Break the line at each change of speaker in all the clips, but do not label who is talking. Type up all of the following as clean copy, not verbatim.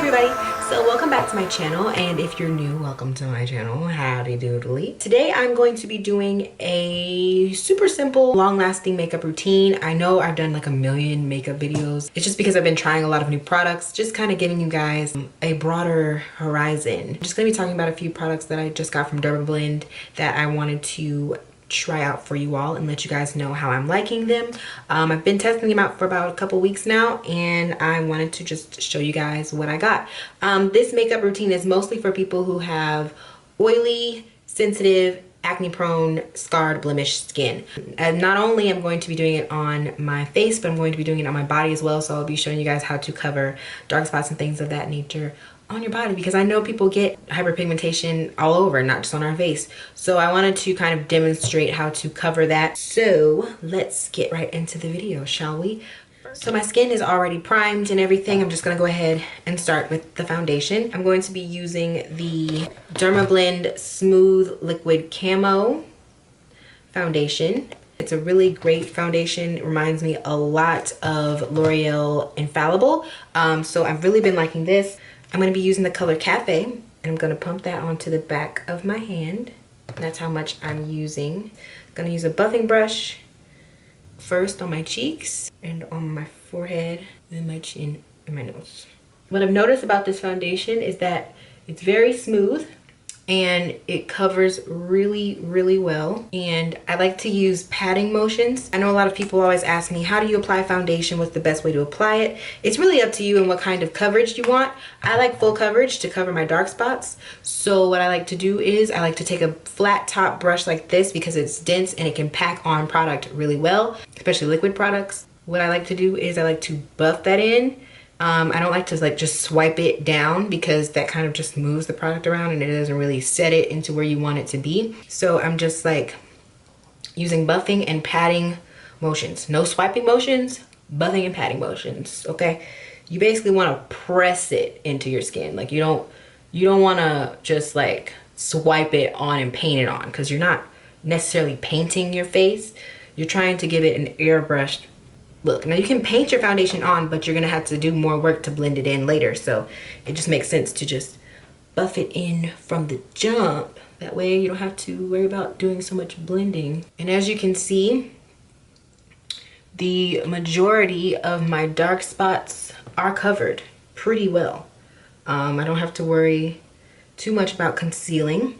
everybody, so welcome back to my channel, and if you're new, welcome to my channel. Howdy doodly. Today I'm going to be doing a super simple long-lasting makeup routine. I know I've done like a million makeup videos. It's just because I've been trying a lot of new products, just kind of giving you guys a broader horizon. I'm just gonna be talking about a few products that I just got from Dermablend that I wanted to try out for you all and let you guys know how I'm liking them. I've been testing them out for about a couple weeks now, and I wanted to just show you guys what I got. This makeup routine is mostly for people who have oily, sensitive, acne prone, scarred, blemished skin. And not only am I going to be doing it on my face, but I'm going to be doing it on my body as well. So I'll be showing you guys how to cover dark spots and things of that nature on your body, because I know people get hyperpigmentation all over, not just on our face. So I wanted to kind of demonstrate how to cover that. So let's get right into the video, shall we? So my skin is already primed and everything. I'm just gonna go ahead and start with the foundation. I'm going to be using the Dermablend Smooth Liquid Camo foundation. It's a really great foundation. It reminds me a lot of L'Oreal Infallible. So I've really been liking this. I'm going to be using the color Cafe, and I'm going to pump that onto the back of my hand. That's how much I'm using. I'm going to use a buffing brush first on my cheeks and on my forehead, then my chin and my nose. What I've noticed about this foundation is that it's very smooth and it covers really, really well. And I like to use patting motions. I know a lot of people always ask me, how do you apply foundation? What's the best way to apply it? It's really up to you and what kind of coverage you want. I like full coverage to cover my dark spots. So what I like to do is I like to take a flat top brush like this because it's dense and it can pack on product really well, especially liquid products. What I like to do is I like to buff that in. I don't like to like just swipe it down because that kind of just moves the product around and it doesn't really set it into where you want it to be. So I'm just like using buffing and patting motions. No swiping motions, buffing and patting motions, okay? You basically want to press it into your skin. Like you don't want to just like swipe it on and paint it on, because you're not necessarily painting your face. You're trying to give it an airbrushed look. Now you can paint your foundation on, but you're gonna have to do more work to blend it in later. So it just makes sense to just buff it in from the jump. That way you don't have to worry about doing so much blending. And as you can see, the majority of my dark spots are covered pretty well. I don't have to worry too much about concealing,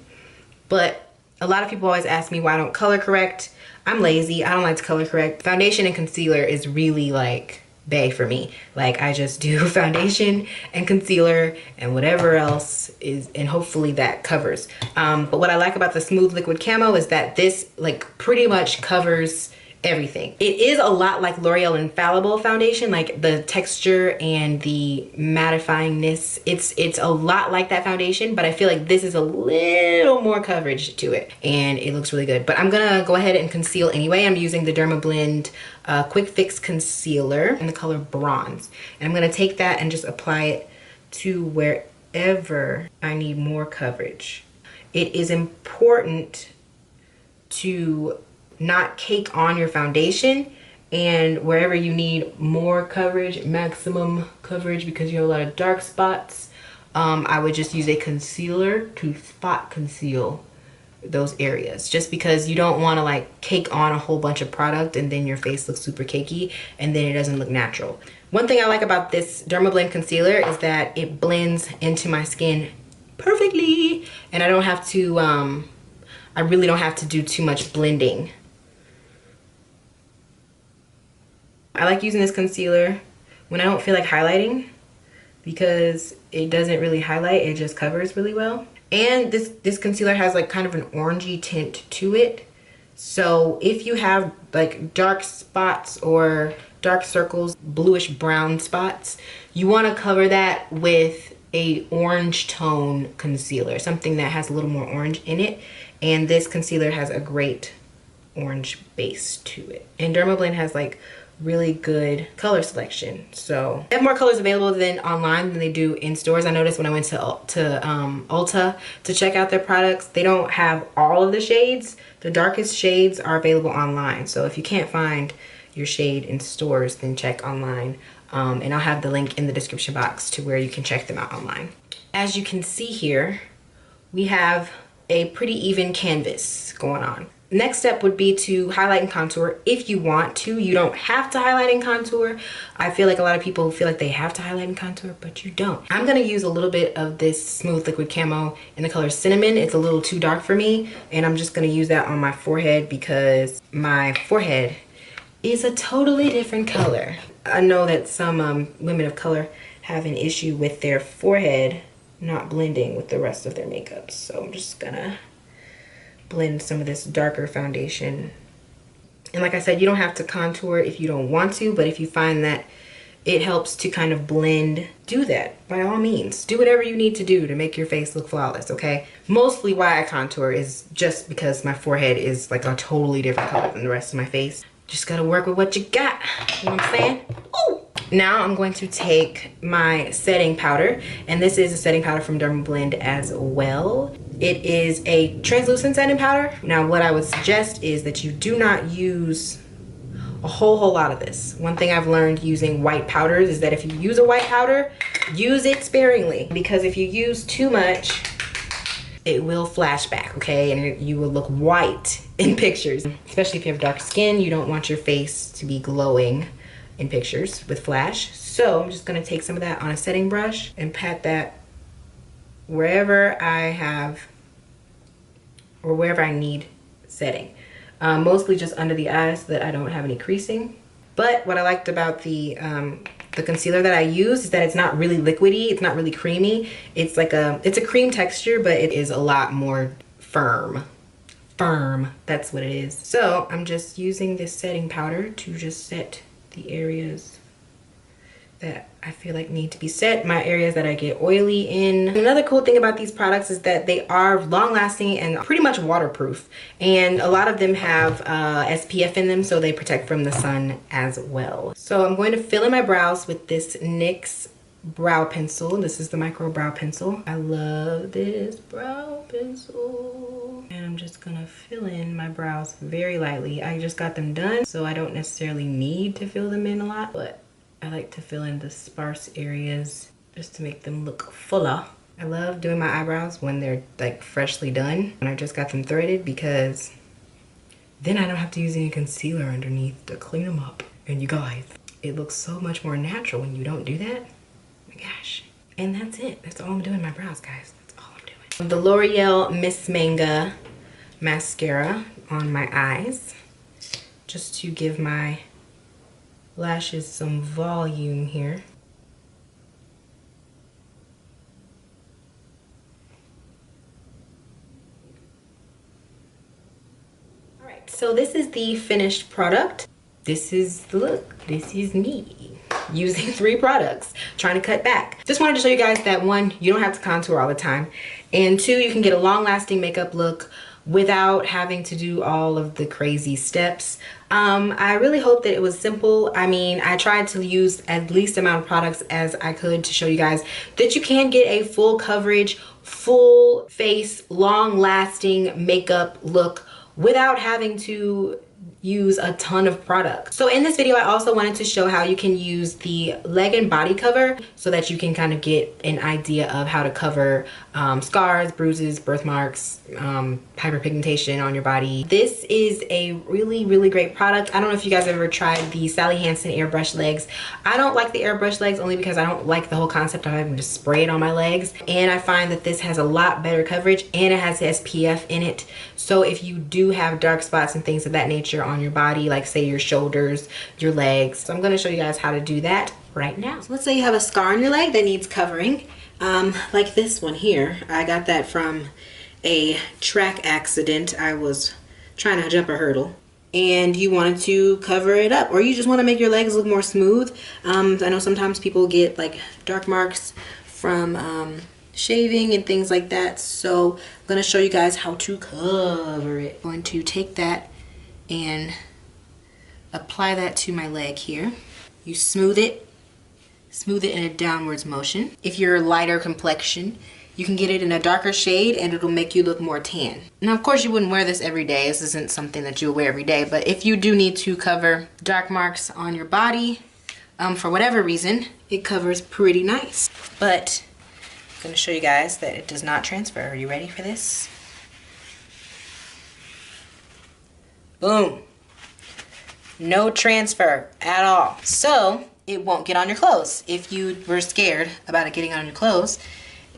but a lot of people always ask me why I don't color correct. I'm lazy. I don't like to color correct. Foundation and concealer is really like bae for me. Like I just do foundation and concealer and whatever else is, and hopefully that covers. But what I like about the Smooth Liquid Camo is that this like pretty much covers everything. It is a lot like L'Oreal Infallible foundation, like the texture and the mattifyingness. It's a lot like that foundation, but I feel like this is a little more coverage to it and it looks really good. But I'm gonna go ahead and conceal anyway. I'm using the Dermablend Quick Fix Concealer in the color Bronze. And I'm gonna take that and just apply it to wherever I need more coverage. It is important to not cake on your foundation, and wherever you need more coverage, maximum coverage, because you have a lot of dark spots, I would just use a concealer to spot conceal those areas, just because you don't want to like cake on a whole bunch of product and then your face looks super cakey and then it doesn't look natural. One thing I like about this Dermablend concealer is that it blends into my skin perfectly, and I don't have to I really don't have to do too much blending. I like using this concealer when I don't feel like highlighting, because it doesn't really highlight, it just covers really well. And this concealer has like kind of an orangey tint to it. So if you have like dark spots or dark circles, bluish brown spots, you want to cover that with a orange tone concealer, something that has a little more orange in it. And this concealer has a great orange base to it. And Dermablend has like really good color selection. So they have more colors available than online than they do in stores. I noticed when I went to Ulta to check out their products, they don't have all of the shades. The darkest shades are available online. So if you can't find your shade in stores, then check online. And I'll have the link in the description box to where you can check them out online. As you can see here, we have a pretty even canvas going on. Next step would be to highlight and contour if you want to. You don't have to highlight and contour. I feel like a lot of people feel like they have to highlight and contour, but you don't. I'm gonna use a little bit of this smooth liquid camo in the color Cinnamon. It's a little too dark for me, and I'm just gonna use that on my forehead because my forehead is a totally different color. I know that some women of color have an issue with their forehead not blending with the rest of their makeup, so I'm just gonna blend some of this darker foundation. And like I said, you don't have to contour if you don't want to, but if you find that it helps to kind of blend, do that by all means. Do whatever you need to do to make your face look flawless, okay? Mostly why I contour is just because my forehead is like a totally different color than the rest of my face. Just gotta work with what you got, you know what I'm saying? Ooh. Now I'm going to take my setting powder, and this is a setting powder from Dermablend as well. It is a translucent setting powder. Now what I would suggest is that you do not use a whole lot of this. One thing I've learned using white powders is that if you use a white powder, use it sparingly, because if you use too much, it will flash back, okay? And you will look white in pictures. Especially if you have dark skin, you don't want your face to be glowing in pictures with flash. So I'm just gonna take some of that on a setting brush and pat that wherever I have, or wherever I need setting. Mostly just under the eyes so that I don't have any creasing. But what I liked about the concealer that I use is that it's not really liquidy, it's not really creamy. It's like it's a cream texture, but it is a lot more firm. That's what it is. So I'm just using this setting powder to just set the areas that I feel like need to be set, my areas that I get oily in. Another cool thing about these products is that they are long lasting and pretty much waterproof, and a lot of them have SPF in them, so they protect from the sun as well. So I'm going to fill in my brows with this NYX brow pencil. This is the micro brow pencil. I love this brow pencil. And I'm just gonna fill in my brows very lightly. I just got them done, so I don't necessarily need to fill them in a lot, but I like to fill in the sparse areas just to make them look fuller. I love doing my eyebrows when they're like freshly done, when I just got them threaded, because then I don't have to use any concealer underneath to clean them up. And you guys, it looks so much more natural when you don't do that. Oh my gosh. And that's it. That's all I'm doing my brows, guys. That's all I'm doing. The L'Oreal Miss Manga mascara on my eyes, just to give my lashes some volume here. All right, so this is the finished product. This is the look. This is me using 3 products, trying to cut back. Just wanted to show you guys that 1, you don't have to contour all the time, and 2, you can get a long-lasting makeup look without having to do all of the crazy steps. I really hope that it was simple. I mean, I tried to use at least amount of products as I could to show you guys that you can get a full coverage, full face, long-lasting makeup look without having to use a ton of product. So in this video, I also wanted to show how you can use the leg and body cover so that you can kind of get an idea of how to cover scars, bruises, birthmarks, hyperpigmentation on your body. This is a really great product. I don't know if you guys have ever tried the Sally Hansen airbrush legs. I don't like the airbrush legs only because I don't like the whole concept of having to spray it on my legs, and I find that this has a lot better coverage and it has SPF in it. So if you do have dark spots and things of that nature on your body, like say your shoulders, your legs, so I'm going to show you guys how to do that right now. So let's say you have a scar on your leg that needs covering, like this one here. I got that from a track accident. I was trying to jump a hurdle and you wanted to cover it up, or you just want to make your legs look more smooth. I know sometimes people get like dark marks from shaving and things like that, so I'm going to show you guys how to cover it. I'm going to take that and apply that to my leg here. You smooth it in a downwards motion. If you're a lighter complexion, you can get it in a darker shade and it'll make you look more tan. Now, of course, you wouldn't wear this every day. This isn't something that you'll wear every day, but if you do need to cover dark marks on your body, For whatever reason, it covers pretty nice. But I'm gonna show you guys that it does not transfer. Are you ready for this? Boom. No transfer at all. So it won't get on your clothes. If you were scared about it getting on your clothes,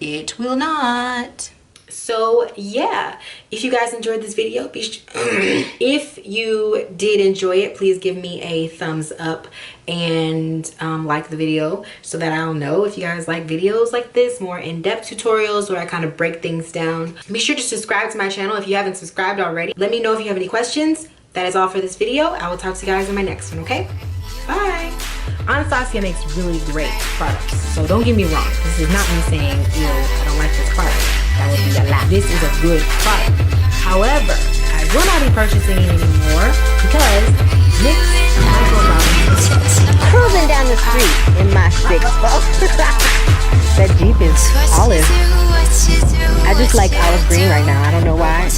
it will not. So yeah, if you guys enjoyed this video, if you did enjoy it, please give me a thumbs up and like the video so that I'll know if you guys like videos like this, more in-depth tutorials where I kind of break things down. Be sure to subscribe to my channel if you haven't subscribed already. Let me know if you have any questions. That is all for this video. I will talk to you guys in my next one, okay? Bye. Anastasia makes really great products, so don't get me wrong. This is not me saying, ew, I don't like this product. That would be a lie. This is a good product. However, I will not be purchasing it anymore because
Cruising down the street in my six That Jeep is olive. I just like olive green right now. I don't know why.